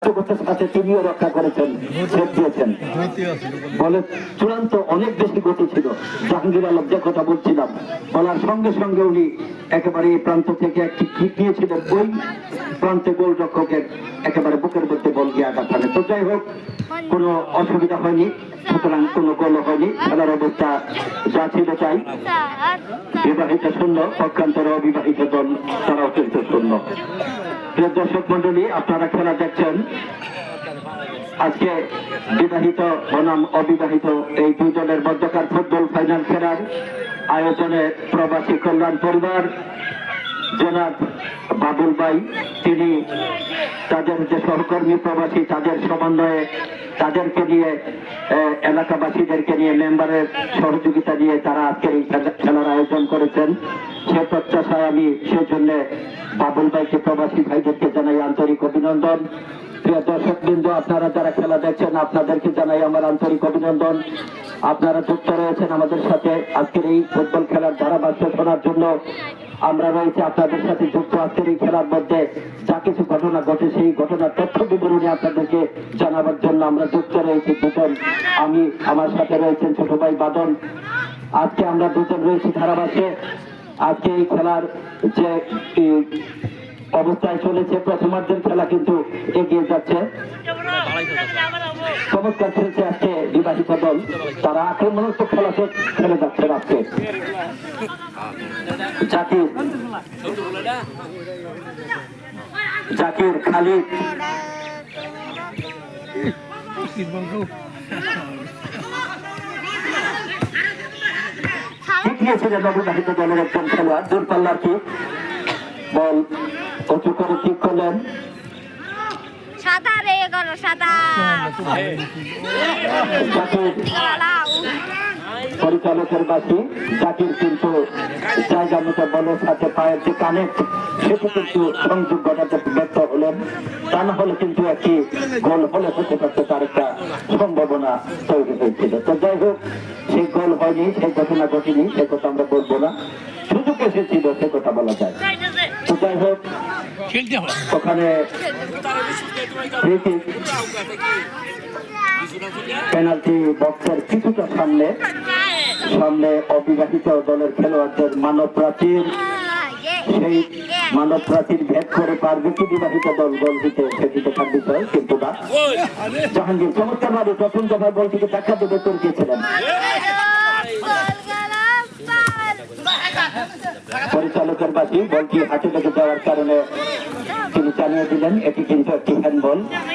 সাথে তিনিও রক্ষা করেছেন, সেট দিয়েছেন। বলে চূড়ান্ত অনেক বেশি গতি ছিল। জাহাঙ্গীর আলম যে কথা বলছিলাম, বলার সঙ্গে সঙ্গে উনি একেবারে এই প্রান্ত থেকে একটি কিক নিয়েছিলেন, ওই প্রান্তে গোলরক্ষকের একেবারে বুকের মধ্যে বল গিয়ে আঘাত হানে। তো যাই হোক, কোনো অসুবিধা হয়নি, সুতরাং কোনো গোলও হয়নি। খেলার অবস্থা যা ছিল তাই। বিবাহিত শূন্য, পক্ষান্তরে অবিবাহিত দল তারাও কিন্তু শূন্য। প্রিয় দর্শক মন্ডলী, আপনারা খেলা দেখছেন। আজকে বিবাহিত বনাম অবিবাহিত এই দুই দলের মধ্যকার ফুটবল ফাইনাল খেলার আয়োজনে প্রবাসী কল্যাণ পরিবার, জনাব বাবুল ভাই, তিনি তাদের যে সহকর্মী প্রবাসী তাদের সমন্বয়ে, তাদেরকে নিয়ে, এলাকাবাসীদেরকে নিয়ে, মেম্বারের সহযোগিতা নিয়ে তারা আজকের এই খেলার আয়োজন করেছেন। সে প্রত্যাশায় আমি সেজন্য বাবুল ভাইকে, প্রবাসী ভাইদেরকে জানাই আন্তরিক অভিনন্দন। প্রিয় দর্শক বৃন্দ, আপনারা যারা খেলা দেখছেন আপনাদেরকে জানাই আমার আন্তরিক অভিনন্দন। আপনারা যুক্ত রয়েছেন আমাদের সাথে আজকের এই ফুটবল খেলার ধারাভাষ্য শোনার জন্য। আমরা রয়েছে আপনাদের সাথে যুক্ত। আজকের এই খেলার মধ্যে যা কিছু ঘটনা ঘটে সেই ঘটনার তথ্য বিবরণী আপনাদেরকে জানাবার জন্য আমরা যুক্ত রয়েছি দুজন। আমি, আমার সাথে রয়েছেন ছোট ভাই বাদন। আজকে আমরা দুজন রয়েছি ধারাভাষ্যে। আজকে এই খেলার যে অবস্থায় চলেছে, প্রথমার্ধের খেলা কিন্তু এগিয়ে যাচ্ছে। চমৎকার খেলছে আজকে বিবাহিত দল, তারা আক্রমণাত্মক খেলা খেলে যাচ্ছে। আজকে জাকির, খালিদ, শিখিয়েছিলেন অবিবাহিত দলের একজন খেলোয়াড়। দূরপাল্লার কি বল উঁচু করে ঠিক করলেন। পরিচালকের বাসী জাকির কিন্তু জায়গা মতো বলের সাথে পায়ের যে কানেক্ট, সেটি কিন্তু সংযোগ ঘটাতে ব্যর্থ হলেন। তা না হলে কিন্তু একটি গোল হলে হতে পারত, তার একটা সম্ভাবনা তৈরি হয়েছিল। তো যাই হোক, সেই গোল হয়নি, সেই ঘটনা ঘটেনি, সে কথা আমরা বলবো না। সুযোগ এসেছিল, সে কথা বলা যায়। তো যাই হোক, ওখানে পেনাল্টি বক্সের কিছুটা সামনে অবিবাহিত দলের খেলোয়াড়দের মানব প্রাচীর, সেই মানব প্রাচীর ভেদ করে পারবে কি বিবাহিত দল গোল দিতে, সেটি দেখার বিষয়। কিন্তু না, জাহাঙ্গীর চমৎকার ভাবে প্রথম দফায় বলটিকে দেখা দেবে করে দিয়েছিলেন। পরিচালকের বাসী বলটি হাতে লেগে যাওয়ার কারণে তিনি জানিয়ে দিলেন এটি কিন্তু একটি হ্যান্ডবল।